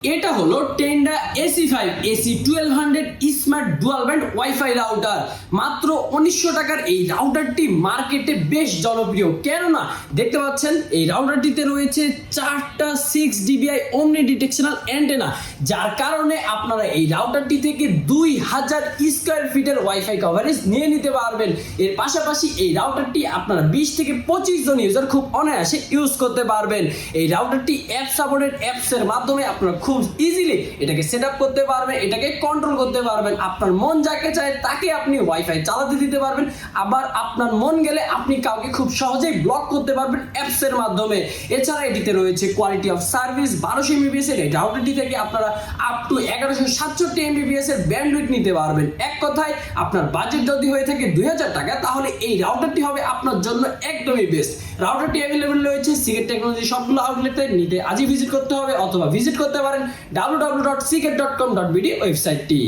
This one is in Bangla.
এটা হলো Tenda AC5 AC1200 smart dual band wifi router. মাত্র 1900 টাকার এই রাউটারটি মার্কেটে বেশ জনপ্রিয়। কেননা দেখতে পাচ্ছেন এই রাউটারটিতে রয়েছে 4টা 6 dBi ওমনি ডিটেকশনাল অ্যান্টেনা, যার কারণে আপনারা এই রাউটারটি থেকে 2000 স্কয়ার ফিটের ওয়াইফাই কভারেজ নিয়ে নিতে পারবেন। এর পাশাপাশি এই রাউটারটি আপনারা 20 থেকে 25 জন ইউজার খুব অনায়াসে ইউজ করতে পারবেন। এই রাউটারটি অ্যাপ সাপোর্টেড অ্যাপসের মাধ্যমে আপনারা খুব ইজিলি এটাকে সেট আপ করতে পারবেন, এটাকে কন্ট্রোল করতে পারবেন। আপনার মন যাকে চায় তাকে আপনি ওয়াইফাই চালাতে দিতে পারবেন, আবার আপনার মন গেলে আপনি কাউকে খুব সহজেই ব্লক করতে পারবেন অ্যাপসের মাধ্যমে। এছাড়া এটিতে রয়েছে কোয়ালিটি অফ সার্ভিস 1200 MBPS এর। এই রাউটারটি থেকে আপনারা আপ টু 1167 MBPS এর ব্যান্ডউইথ নিতে পারবেন। এক কথায় আপনার বাজেট যদি হয়ে থাকে 2000 টাকা, তাহলে এই রাউটারটি হবে আপনার জন্য একদমই বেস্ট। রাউটারটি অ্যাভেলেবল রয়েছে সিকেট টেকনোলজি সবগুলো আউটলেটে। নিতে আজই ভিজিট করতে হবে অথবা ভিজিট করতে পারেন www.seagate.com.bd ওয়েবসাইটটি।